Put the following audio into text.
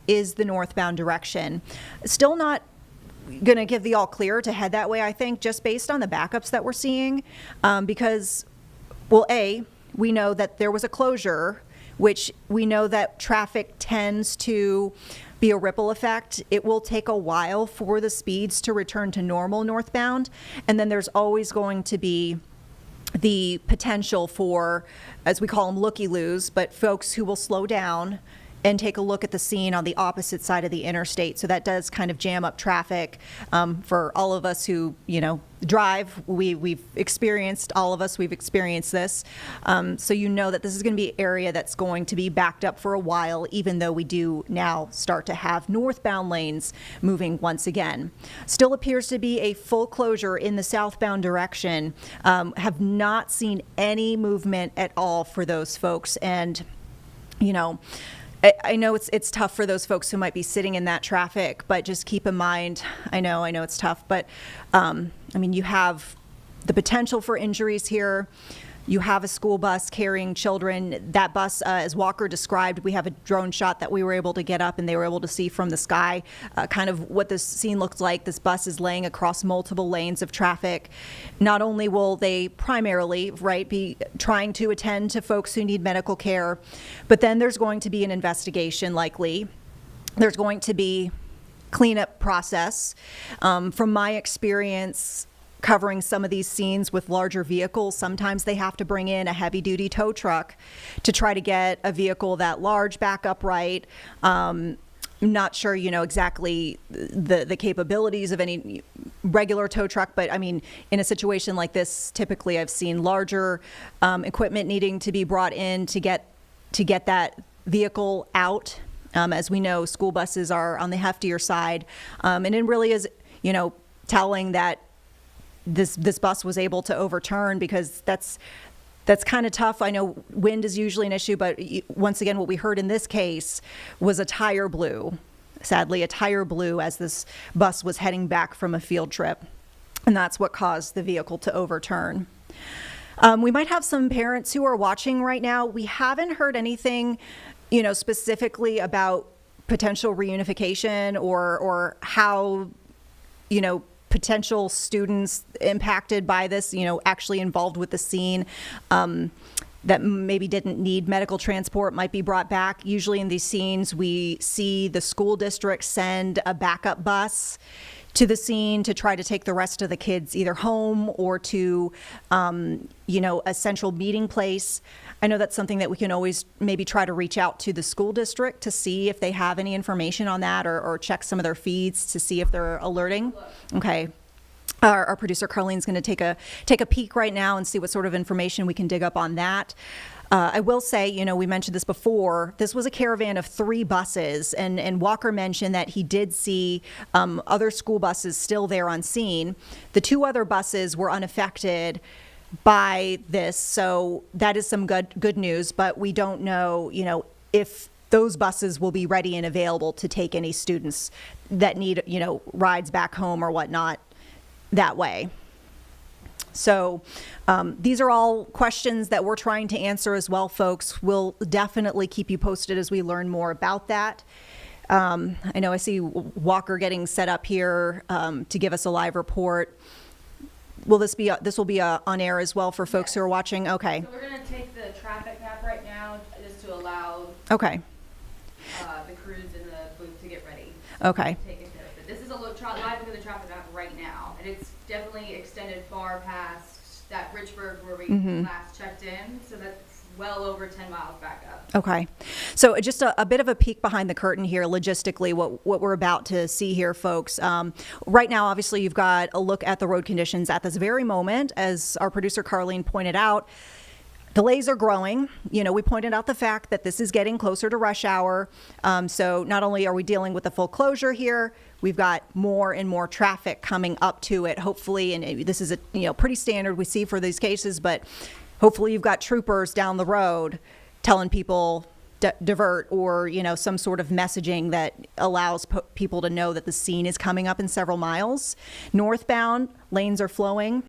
is the northbound direction. Still not going to give the all clear to head that way, I think, just based on the backups that we're seeing, because, well, A, we know that there was a closure, which we know that traffic tends to be a ripple effect. It will take a while for the speeds to return to normal northbound, and then there's always going to be the potential for, as we call them, looky-loos, but folks who will slow down and take a look at the scene on the opposite side of the interstate. So that does kind of jam up traffic for all of us who, drive. We've experienced, all of us, we've experienced this. So you know that this is going to be an area that's going to be backed up for a while, even though we do now start to have northbound lanes moving once again. Still appears to be a full closure in the southbound direction. Have not seen any movement at all for those folks. And, I know it's tough for those folks who might be sitting in that traffic, but just keep in mind, I know it's tough, but you have the potential for injuries here. You have a school bus carrying children. That bus, as Walker described, we have a drone shot that we were able to get up and they were able to see from the sky kind of what this scene looks like. This bus is laying across multiple lanes of traffic. Not only will they primarily, be trying to attend to folks who need medical care, but then there's going to be an investigation likely. There's going to be cleanup process. From my experience, covering some of these scenes with larger vehicles, sometimes they have to bring in a heavy-duty tow truck to try to get a vehicle that large back upright. Not sure, exactly the capabilities of any regular tow truck, but in a situation like this, typically I've seen larger equipment needing to be brought in to get that vehicle out. As we know, school buses are on the heftier side, and it really is, telling that this bus was able to overturn, because that's kind of tough. I know wind is usually an issue, but once again, what we heard in this case was a tire blew. Sadly, a tire blew as this bus was heading back from a field trip, and that's what caused the vehicle to overturn. We might have some parents who are watching right now. We haven't heard anything, specifically about potential reunification or how, potential students impacted by this, actually involved with the scene, that maybe didn't need medical transport might be brought back. Usually in these scenes, we see the school district send a backup bus to the scene to try to take the rest of the kids either home or to, a central meeting place. I know that's something that we can always maybe try to reach out to the school district to see if they have any information on that, or check some of their feeds to see if they're alerting. Okay. Our producer Carlene's going to take a peek right now and see what sort of information we can dig up on that. I will say, we mentioned this before, this was a caravan of 3 buses, and Walker mentioned that he did see other school buses still there on scene. The 2 other buses were unaffected by this, so that is some good news, but we don't know, if those buses will be ready and available to take any students that need, rides back home or whatnot that way. So these are all questions that we're trying to answer as well, folks. We'll definitely keep you posted as we learn more about that. I know I see Walker getting set up here to give us a live report. Will this will be on air as well for folks who are watching? Okay. So we're going to take the traffic map right now just to allow the crews in the booth to get ready. Okay. Take it. But this is a live look at the traffic map right now, and it's definitely extended far past that Richburg where we last checked in. So that's well over 10 miles back up. Okay. So just a bit of a peek behind the curtain here, logistically, what we're about to see here, folks. Right now, obviously, you've got a look at the road conditions at this very moment. As our producer Carlene pointed out, delays are growing. We pointed out the fact that this is getting closer to rush hour. So not only are we dealing with a full closure here, we've got more and more traffic coming up to it, hopefully. And this is a pretty standard we see for these cases, but hopefully you've got troopers down the road telling people divert, or some sort of messaging that allows people to know that the scene is coming up in several miles. Northbound lanes are flowing.